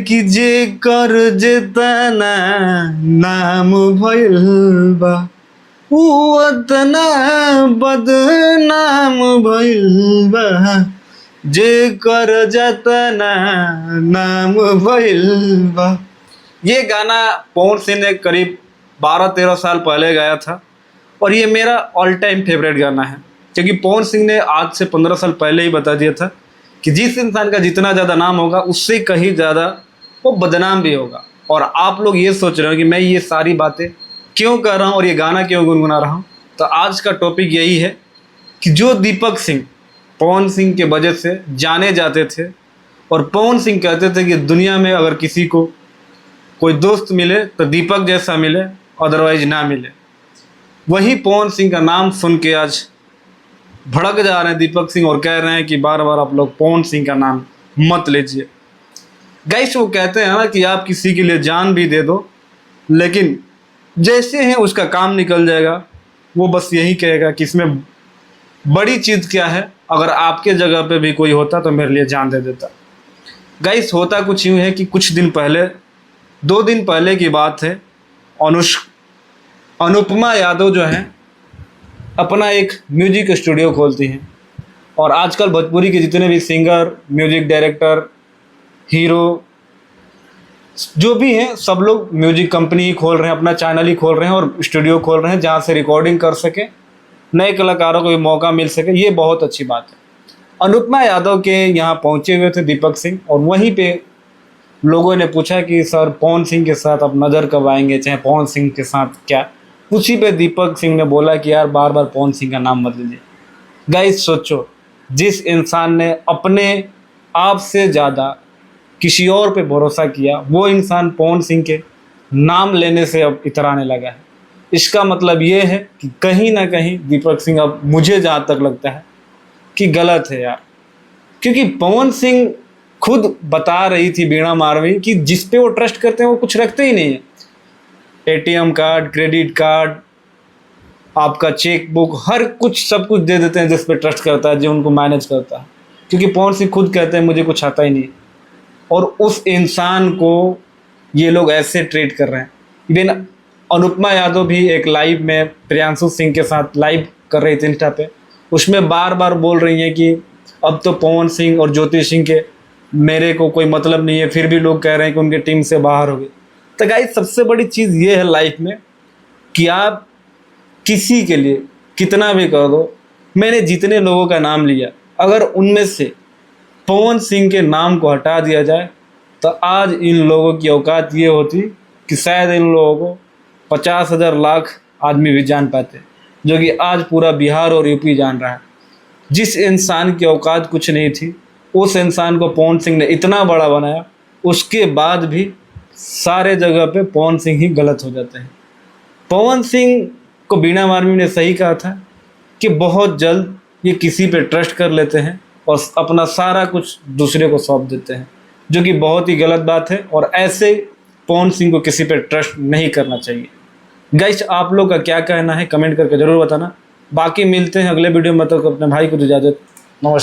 कि जे कर जेतना नाम भइल बा उ अतना बदनाम भइल बा। जे कर जेतना नाम भइल बा। ये गाना पवन सिंह ने करीब 12-13 साल पहले गाया था और ये मेरा ऑल टाइम फेवरेट गाना है, क्योंकि पवन सिंह ने आज से 15 साल पहले ही बता दिया था कि जिस इंसान का जितना ज़्यादा नाम होगा उससे कहीं ज़्यादा वो बदनाम भी होगा। और आप लोग ये सोच रहे हो कि मैं ये सारी बातें क्यों कर रहा हूँ और ये गाना क्यों गुनगुना रहा हूँ, तो आज का टॉपिक यही है कि जो दीपक सिंह पवन सिंह के वजह से जाने जाते थे और पवन सिंह कहते थे कि दुनिया में अगर किसी को कोई दोस्त मिले तो दीपक जैसा मिले, अदरवाइज ना मिले, वही पवन सिंह का नाम सुन के आज भड़क जा रहे हैं दीपक सिंह और कह रहे हैं कि बार बार आप लोग पवन सिंह का नाम मत लीजिए। गाइस, वो कहते हैं ना कि आप किसी के लिए जान भी दे दो, लेकिन जैसे हैं उसका काम निकल जाएगा। वो बस यही कहेगा कि इसमें बड़ी चीज़ क्या है, अगर आपके जगह पे भी कोई होता तो मेरे लिए जान दे देता। गाइस, होता कुछ यूँ है कि कुछ दिन पहले, 2 दिन पहले की बात है, अनुपमा यादव जो हैं अपना एक म्यूजिक स्टूडियो खोलती हैं और आजकल भोजपुरी के जितने भी सिंगर, म्यूजिक डायरेक्टर, हीरो जो भी हैं, सब लोग म्यूजिक कंपनी ही खोल रहे हैं, अपना चैनल ही खोल रहे हैं और स्टूडियो खोल रहे हैं जहाँ से रिकॉर्डिंग कर सके, नए कलाकारों को भी मौका मिल सके। ये बहुत अच्छी बात है। अनुपमा यादव के यहाँ पहुँचे हुए थे दीपक सिंह और वहीं पे लोगों ने पूछा कि सर पवन सिंह के साथ आप नज़र कब आएंगे, चाहे पवन सिंह के साथ क्या। उसी पे दीपक सिंह ने बोला कि यार बार बार पवन सिंह का नाम मत लीजिए। गाइस, सोचो, जिस इंसान ने अपने आप से ज़्यादा किसी और पे भरोसा किया, वो इंसान पवन सिंह के नाम लेने से अब इतराने लगा है। इसका मतलब ये है कि कहीं ना कहीं दीपक सिंह, अब मुझे जहाँ तक लगता है कि गलत है यार, क्योंकि पवन सिंह खुद बता रही थी वीणा मारवी कि जिस पे वो ट्रस्ट करते हैं वो कुछ रखते ही नहीं है। एटीएम कार्ड, क्रेडिट कार्ड, आपका चेक बुक, हर कुछ सब कुछ दे देते हैं जिस पे ट्रस्ट करता है, जो उनको मैनेज करता है, क्योंकि पवन सिंह खुद कहते हैं मुझे कुछ आता ही नहीं। और उस इंसान को ये लोग ऐसे ट्रीट कर रहे हैं। इवन अनुपमा यादव भी एक लाइव में प्रियांशु सिंह के साथ लाइव कर रही थी इंस्टा पे, उसमें बार बार बोल रही हैं कि अब तो पवन सिंह और ज्योति सिंह के मेरे को कोई मतलब नहीं है, फिर भी लोग कह रहे हैं कि उनके टीम से बाहर हो गए। तो गाइस, सबसे बड़ी चीज़ ये है लाइफ में कि आप किसी के लिए कितना भी कर दो। मैंने जितने लोगों का नाम लिया, अगर उनमें से पवन सिंह के नाम को हटा दिया जाए तो आज इन लोगों की औकात ये होती कि शायद इन लोगों को 50,000 लाख आदमी भी जान पाते, जो कि आज पूरा बिहार और यूपी जान रहा है। जिस इंसान की औकात कुछ नहीं थी, उस इंसान को पवन सिंह ने इतना बड़ा बनाया, उसके बाद भी सारे जगह पे पवन सिंह ही गलत हो जाते हैं। पवन सिंह को वीणा मार्वी ने सही कहा था कि बहुत जल्द ये किसी पे ट्रस्ट कर लेते हैं और अपना सारा कुछ दूसरे को सौंप देते हैं, जो कि बहुत ही गलत बात है और ऐसे पवन सिंह को किसी पे ट्रस्ट नहीं करना चाहिए। गाइस, आप लोग का क्या कहना है कमेंट करके ज़रूर बताना। बाकी मिलते हैं अगले वीडियो में, तब तक अपने भाई को इजाज़त। नमस्कार।